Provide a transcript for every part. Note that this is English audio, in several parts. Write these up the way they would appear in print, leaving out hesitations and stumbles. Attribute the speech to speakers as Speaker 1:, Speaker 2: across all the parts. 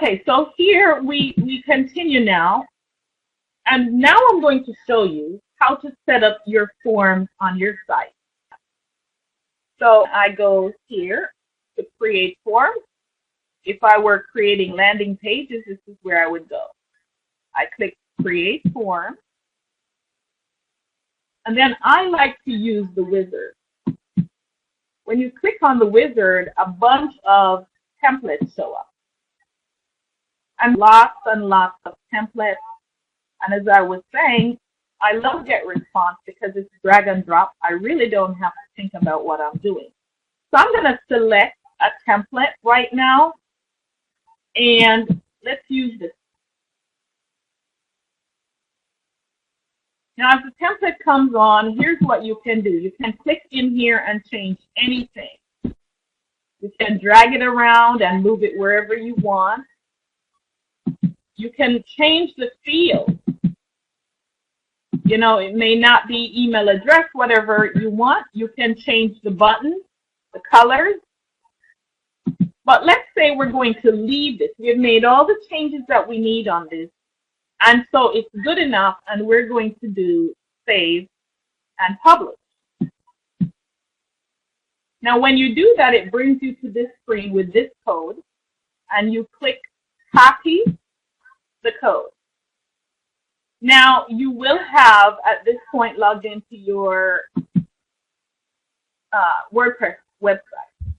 Speaker 1: Okay, so here we continue now. And now I'm going to show you how to set up your forms on your site. So I go here to create forms. If I were creating landing pages, this is where I would go. I click create form. And then I like to use the wizard. When you click on the wizard, a bunch of templates show up. And lots of templates. And as I was saying, I love GetResponse because it's drag and drop. I really don't have to think about what I'm doing. So I'm going to select a template right now. And let's use this. Now, as the template comes on, here's what you can do. You can click in here and change anything. You can drag it around and move it wherever you want. You can change the field. You know, it may not be email address, whatever you want. You can change the buttons, the colors. But let's say we're going to leave this. We've made all the changes that we need on this. And so it's good enough, and we're going to do save and publish. Now, when you do that, it brings you to this screen with this code, and you click copy the code. Now, you will have, at this point, logged into your WordPress website.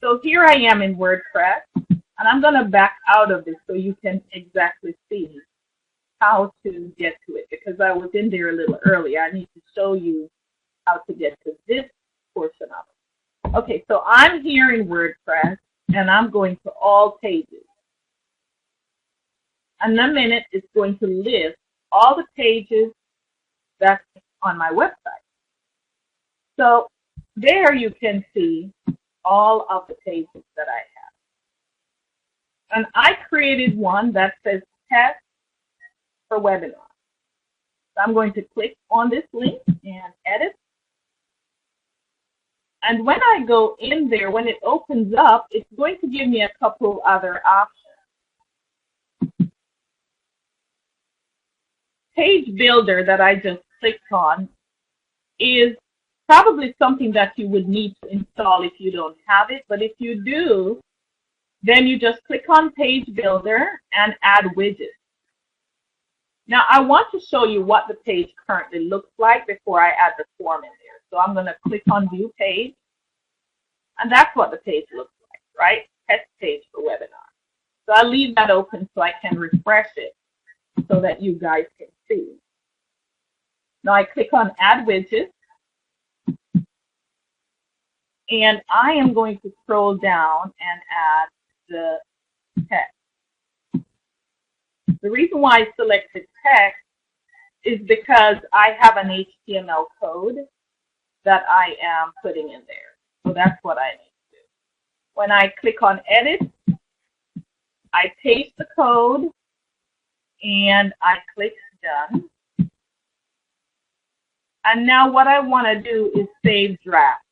Speaker 1: So here I am in WordPress, and I'm going to back out of this so you can exactly see how to get to it, because I was in there a little earlier. I need to show you how to get to this portion of it. Okay, so I'm here in WordPress, and I'm going to all pages. And in a minute, it's going to list all the pages that's on my website. So there you can see all of the pages that I have. And I created one that says test for webinar. So I'm going to click on this link and edit. And when I go in there, when it opens up, it's going to give me a couple other options. Page Builder that I just clicked on is probably something that you would need to install if you don't have it. But if you do, then you just click on Page Builder and add widgets. Now, I want to show you what the page currently looks like before I add the form in there. So I'm going to click on View Page, and that's what the page looks like, right? Test page for webinar. So I'll leave that open so I can refresh it so that you guys can see. Now I click on Add Widget, and I am going to scroll down and add the text. The reason why I selected text is because I have an HTML code that I am putting in there. So that's what I need to do. When I click on Edit, I paste the code, and I click Done. And now what I want to do is save draft.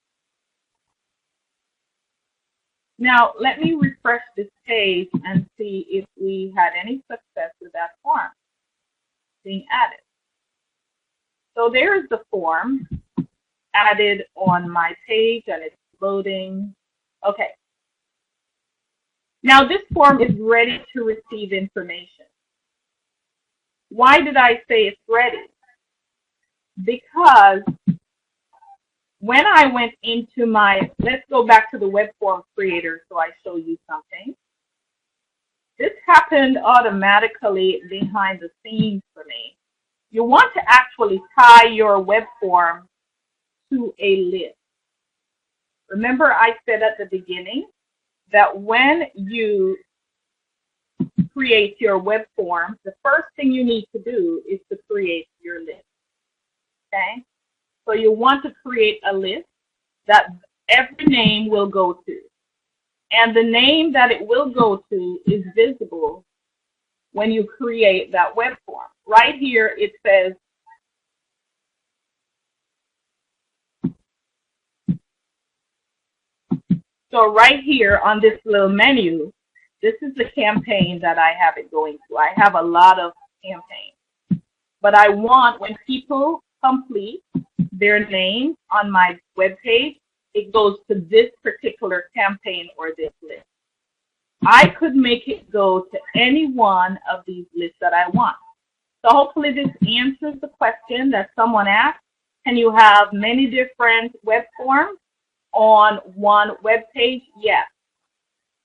Speaker 1: Now, let me refresh this page and see if we had any success with that form being added. So there's the form added on my page, and it's loading. Okay. Now, this form is ready to receive information. Why did I say it's ready? Because when I went into my, let's go back to the web form creator so I show you something. This happened automatically behind the scenes for me. You want to actually tie your web form to a list. Remember I said at the beginning that when you create your web form, the first thing you need to do is to create your list. Okay? So you want to create a list that every name will go to. And the name that it will go to is visible when you create that web form. Right here it says so right here on this little menu, This is the campaign that I have it going to. I have a lot of campaigns. But I want when people complete their name on my webpage, it goes to this particular campaign or this list. I could make it go to any one of these lists that I want. So hopefully this answers the question that someone asked. Can you have many different web forms on one web page? Yes.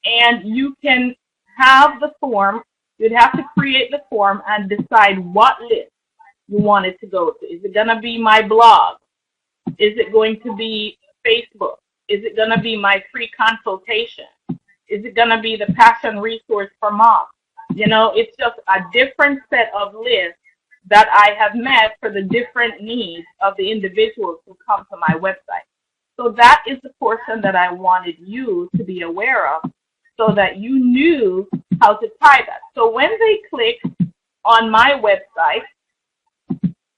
Speaker 1: And you can have the form. You'd have to create the form and decide what list you want it to go to. Is it going to be my blog? Is it going to be Facebook? Is it going to be my free consultation? Is it going to be the passion resource for moms? You know, it's just a different set of lists that I have met for the different needs of the individuals who come to my website. So that is the portion that I wanted you to be aware of so that you knew how to tie that. So when they click on my website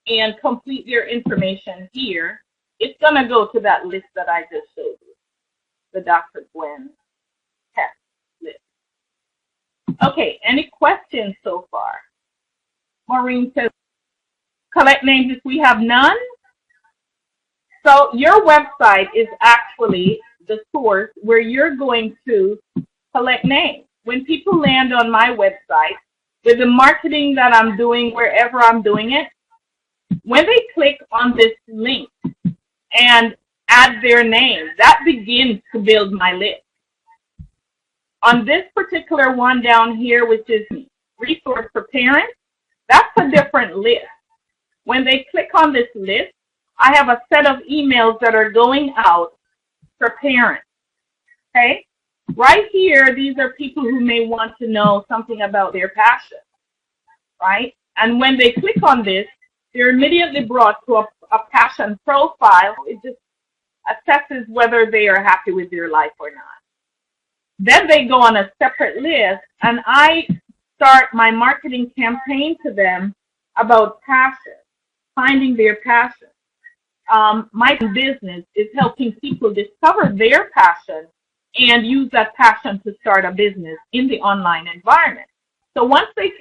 Speaker 1: and complete their information here, it's going to go to that list that I just showed you, the Dr. Gwen test list. Okay, any questions so far? Maureen says, collect names if we have none. So your website is actually the source where you're going to collect names. When people land on my website, with the marketing that I'm doing wherever I'm doing it, when they click on this link and add their name, that begins to build my list. On this particular one down here, which is resource for parents, that's a different list. When they click on this list, I have a set of emails that are going out for parents, okay? Right here, these are people who may want to know something about their passion, right? And when they click on this, they're immediately brought to a passion profile. It just assesses whether they are happy with their life or not. Then they go on a separate list, and I start my marketing campaign to them about passion, finding their passion. My business is helping people discover their passion and use that passion to start a business in the online environment. So once I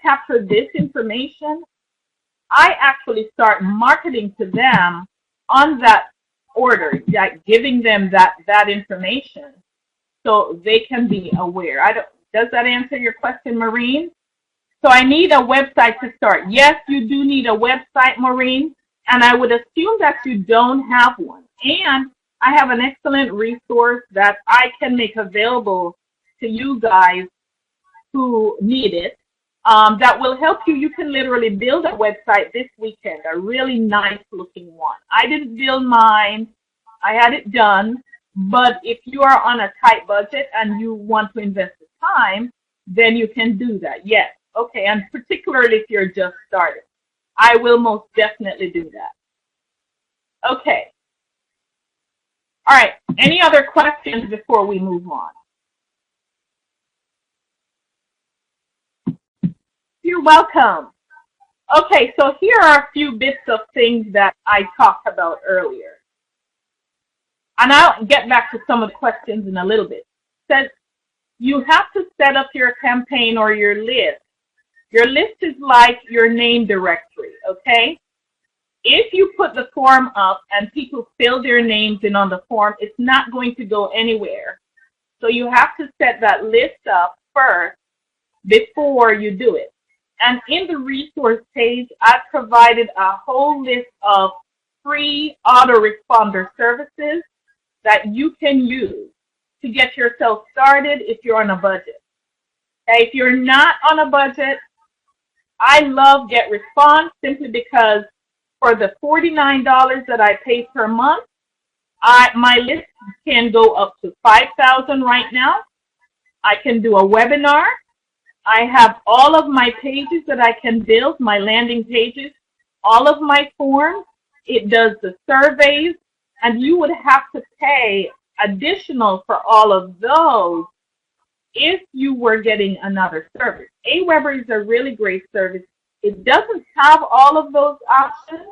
Speaker 1: capture this information, I actually start marketing to them on that order, like giving them that information so they can be aware. Does that answer your question, Maureen? So I need a website to start. Yes, you do need a website, Maureen, and I would assume that you don't have one. And I have an excellent resource that I can make available to you guys who need it that will help you. You can literally build a website this weekend, a really nice looking one. I didn't build mine. I had it done. But if you are on a tight budget and you want to invest the time, then you can do that. Yes. Okay. And particularly if you're just started, I will most definitely do that. Okay. All right. Any other questions before we move on? You're welcome. Okay, so here are a few bits of things that I talked about earlier. And I'll get back to some of the questions in a little bit. It says you have to set up your campaign or your list. Your list is like your name directory, okay? If you put the form up and people fill their names in on the form, it's not going to go anywhere. So you have to set that list up first before you do it. And in the resource page, I provided a whole list of free autoresponder services that you can use to get yourself started if you're on a budget. Okay, if you're not on a budget, I love GetResponse simply because for the $49 that I pay per month, my list can go up to 5,000 right now. I can do a webinar. I have all of my pages that I can build, my landing pages, all of my forms. It does the surveys, and you would have to pay additional for all of those if you were getting another service. Aweber is a really great service. It doesn't have all of those options.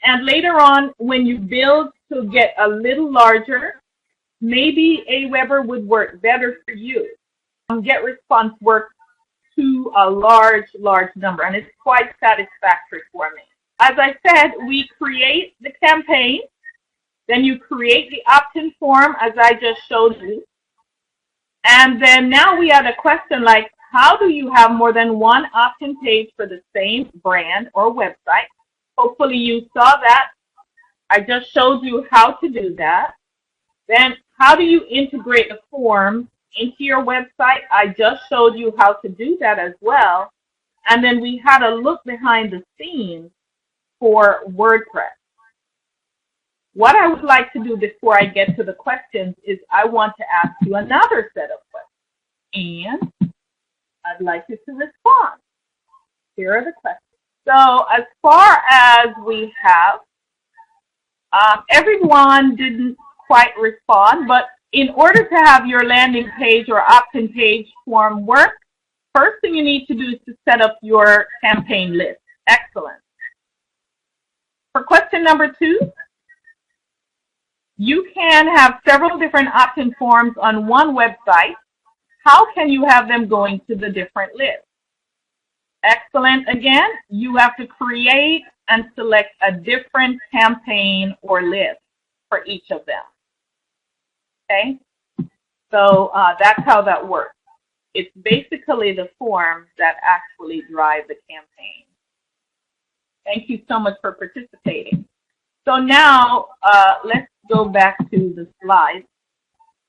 Speaker 1: And later on, when you build to get a little larger, maybe Aweber would work better for you. get response works to a large number, and it's quite satisfactory for me. As I said, we create the campaign, then you create the opt-in form as I just showed you, and then now we had a question like, how do you have more than one opt-in page for the same brand or website? Hopefully you saw that. I just showed you how to do that. Then how do you integrate the form into your website? I just showed you how to do that as well. And then we had a look behind the scenes for WordPress. What I would like to do before I get to the questions is I want to ask you another set of questions. And I'd like you to respond. Here are the questions. So as far as we have, everyone didn't quite respond, but in order to have your landing page or opt-in page form work, first thing you need to do is to set up your campaign list. Excellent. For question number 2, you can have several different opt-in forms on one website. How can you have them going to the different lists? Excellent. Again, you have to create and select a different campaign or list for each of them. Okay? So that's how that works. It's basically the forms that actually drive the campaign. Thank you so much for participating. So now let's go back to the slides.